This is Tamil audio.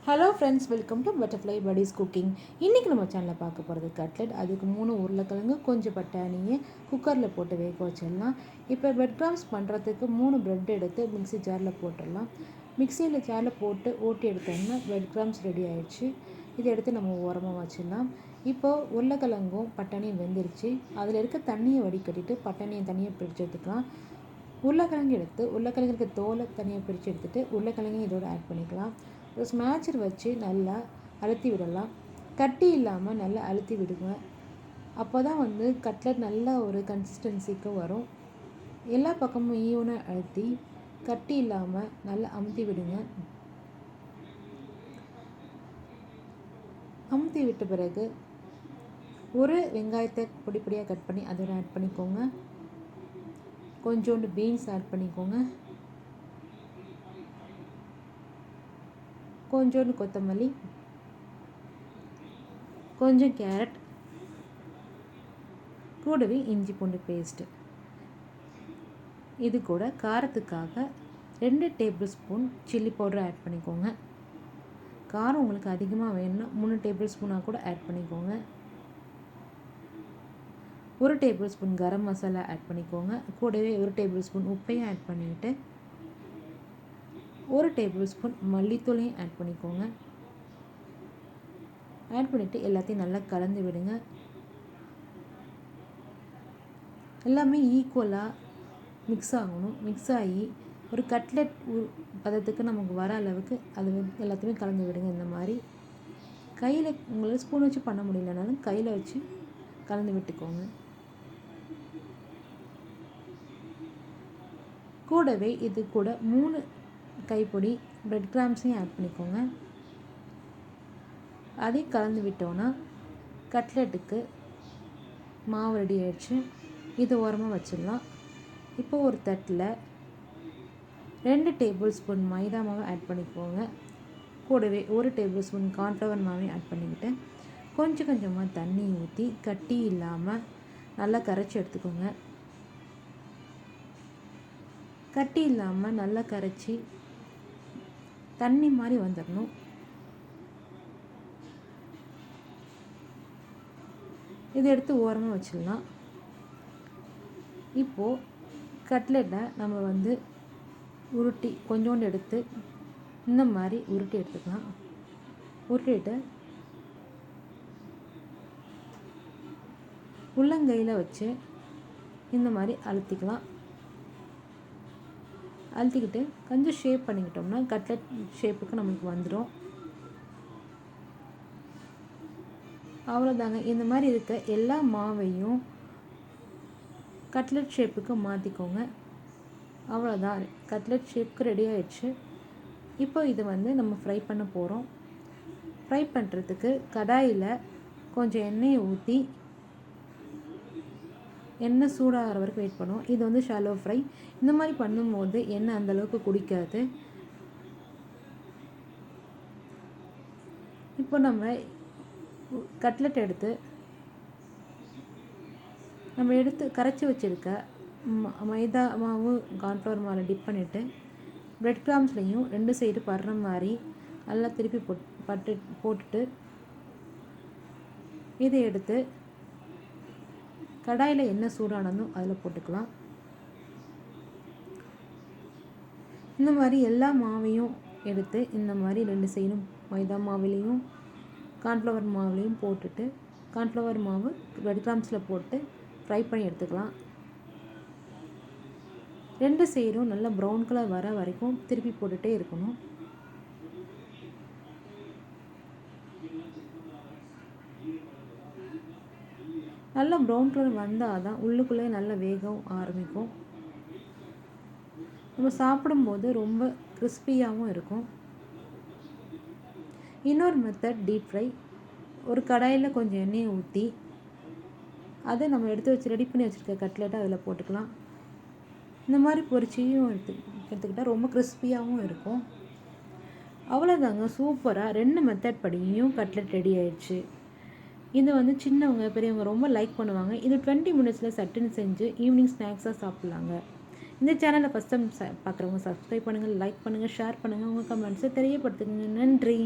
Hello friends, welcome to butterfly படீஸ் cooking. இன்றைக்கி நம்ம சேனலில் பார்க்க போகிறது கட்லெட். அதுக்கு 3 உருளைக்கிழங்கு, கொஞ்சம் பட்டாணியை குக்கரில் போட்டு வேக வச்சிடலாம். இப்போ பிரெட் கிராம்ஸ் பண்ணுறதுக்கு 3 பிரெட் எடுத்து மிக்ஸி ஜாரில் போட்டுடலாம். மிக்சியில் ஜாரில் போட்டு ஓட்டி எடுத்தோம்னா பிரெட் கிராம்ஸ் ரெடி ஆகிடுச்சு. இதை எடுத்து நம்ம ஓரமாக வச்சிடலாம். இப்போது உருளைக்கிழங்கும் பட்டாணியும் வெந்துருச்சு. அதில் இருக்க தண்ணியை வடிகட்டிட்டு பட்டாணியை தனியாக பிரித்து எடுத்துக்கலாம். உருளைக்கிழங்கு எடுத்து உருளைக்கிழங்குக்கு தோலை தனியாக பிரித்து எடுத்துகிட்டு உருளைக்கிழங்கையும் இதோடு ஆட் பண்ணிக்கலாம். ஒரு ஸ்மேட்சர் வச்சு நல்லா அழுத்தி விடலாம். கட்டி இல்லாமல் நல்லா அழுத்தி விடுங்க. அப்போ தான் கட்லெட் நல்ல ஒரு கன்சிஸ்டன்சிக்கு வரும். எல்லா பக்கமும் ஈவனாக அழுத்தி கட்டி இல்லாமல் நல்லா அமுத்தி விடுங்க. அமுத்தி விட்ட பிறகு ஒரு வெங்காயத்தை பொடி பொடியாக கட் பண்ணி அதோட ஆட் பண்ணிக்கோங்க. கொஞ்சோண்டு பீன்ஸ் ஆட் பண்ணிக்கோங்க. கொஞ்சோண்டு கொத்தமல்லி, கொஞ்சம் கேரட், கூடவே இஞ்சி பூண்டு பேஸ்ட்டு. இது கூட காரத்துக்காக 2 tablespoon chilli powder add பண்ணிக்கோங்க. காரம் உங்களுக்கு அதிகமாக வேணும்னா 3 டேபிள் ஸ்பூனாக கூட ஆட் பண்ணிக்கோங்க. 1 table spoon garam masala add பண்ணிக்கோங்க. கூடவே 1 டேபிள் ஸ்பூன் உப்பையும் ஆட் பண்ணிவிட்டு 1 டேபிள் ஸ்பூன் மல்லித்தூளையும் ஆட் பண்ணிக்கோங்க. ஆட் பண்ணிவிட்டு எல்லாத்தையும் நல்லா கலந்து விடுங்க. எல்லாமே ஈக்குவலாக மிக்ஸ் ஆகணும். மிக்ஸ் ஆகி ஒரு கட்லெட் பதத்துக்கு நமக்கு வர அளவுக்கு அது எல்லாத்தையுமே கலந்து விடுங்க. இந்த மாதிரி கையில் உங்களால் ஸ்பூன் வச்சு பண்ண முடியலனாலும் கையில் வச்சு கலந்து விட்டுக்கோங்க. கூடவே இது கூட 3 கைப்பொடி பிரெட் கிராம்ஸையும் ஆட் பண்ணிக்கோங்க. அதையும் கலந்து விட்டோன்னா கட்லெட்டுக்கு மாவு ரெடி ஆயிடுச்சு. இது ஓரமாக வச்சிடலாம். இப்போ ஒரு தட்டில் 2 டேபிள் ஸ்பூன் மைதா மாவை ஆட் பண்ணிக்கோங்க. கூடவே 1 டேபிள் ஸ்பூன் கார்ன்ஃப்ளவர் மாவையும் ஆட் பண்ணிக்கிட்டு கொஞ்சம் கொஞ்சமாக தண்ணி ஊற்றி கட்டி இல்லாமல் நல்லா கரைச்சி எடுத்துக்கோங்க. கட்டி இல்லாமல் நல்லா கரைச்சி தண்ணி மாதிரி வந்துடணும். இதை எடுத்து ஓரமாக வச்சிடலாம். இப்போது கட்லெட்டை நம்ம உருட்டி கொஞ்சோண்டு எடுத்து இந்த மாதிரி உருட்டி எடுத்துக்கலாம். உருட்டிட்டு உள்ளங்கையில் வச்சு இந்த மாதிரி அழுத்திக்கலாம். அழுத்திக்கிட்டு கொஞ்சம் ஷேப் பண்ணிக்கிட்டோம்னா கட்லெட் ஷேப்புக்கு நம்மளுக்கு வந்துடும். அவ்வளோதாங்க. இந்த மாதிரி இருக்க எல்லா மாவையும் கட்லெட் ஷேப்புக்கு மாற்றிக்கோங்க. அவ்வளோதான், கட்லெட் ஷேப்புக்கு ரெடி ஆகிடுச்சு. இப்போ இது நம்ம ஃப்ரை பண்ண போகிறோம். ஃப்ரை பண்ணுறதுக்கு கடாயில் கொஞ்சம் எண்ணெயை ஊற்றி எண்ணெய் சூடாகிற வரைக்கும் வெயிட் பண்ணுவோம். இது ஷாலோ ஃப்ரை. இந்த மாதிரி பண்ணும்போது எண்ணெய் அந்தளவுக்கு குடிக்காது. இப்போ நம்ம கட்லெட் எடுத்து கரைச்சி வச்சுருக்க மைதா மாவு கார்ன்ஃப்ளவர் மாவில் டிப் பண்ணிவிட்டு பிரெட் கிராம்ஸ்லையும் 2 சைடு படுற மாதிரி நல்லா திருப்பி போட்டுட்டு இதை எடுத்து கடாயில் எண்ணெய் சூடானதும் அதில் போட்டுக்கலாம். இந்த மாதிரி எல்லா மாவையும் எடுத்து இந்த மாதிரி 2 சைடும் மைதா மாவுலேயும் கார்ன்ஃப்ளவர் மாவுலேயும் போட்டுட்டு கார்ன்ஃப்ளவர் மாவு பிரெட் கிராம்ஸில் போட்டு ஃப்ரை பண்ணி எடுத்துக்கலாம். 2 சைடும் நல்லா ப்ரௌன் கலர் வர வரைக்கும் திருப்பி போட்டுகிட்டே இருக்கணும். நல்லா ப்ரௌன் கலர் வந்தால் தான் உள்ளுக்குள்ளே நல்லா வேக ஆரம்பிக்கும். நம்ம சாப்பிடும்போது ரொம்ப கிறிஸ்பியாகவும் இருக்கும். இன்னொரு மெத்தட் டீப் ஃப்ரை. ஒரு கடாயில் கொஞ்சம் எண்ணெயை ஊற்றி அதை நம்ம ரெடி பண்ணி வச்சுருக்க கட்லெட்டை அதில் போட்டுக்கலாம். இந்த மாதிரி பொரிச்சியும் எடுத்துக்கிட்டால் ரொம்ப கிறிஸ்பியாகவும் இருக்கும். அவ்வளோதாங்க, சூப்பராக 2 மெத்தட் படியும் கட்லெட் ரெடி ஆயிடுச்சு. இது சின்னவங்க பெரியவங்க ரொம்ப லைக் பண்ணுவாங்க. இது 20 மினிட்ஸில் சட்டுன்னு செஞ்சு ஈவினிங் ஸ்நாக்ஸாக சாப்பிட்லாங்க. இந்த சேனலை ஃபஸ்ட் டைம் பார்க்குறவங்க சப்ஸ்கிரைப் பண்ணுங்கள், லைக் பண்ணுங்கள், ஷேர் பண்ணுங்கள், உங்கள் கமெண்ட்ஸை தெரியப்படுத்துங்க. நன்றி.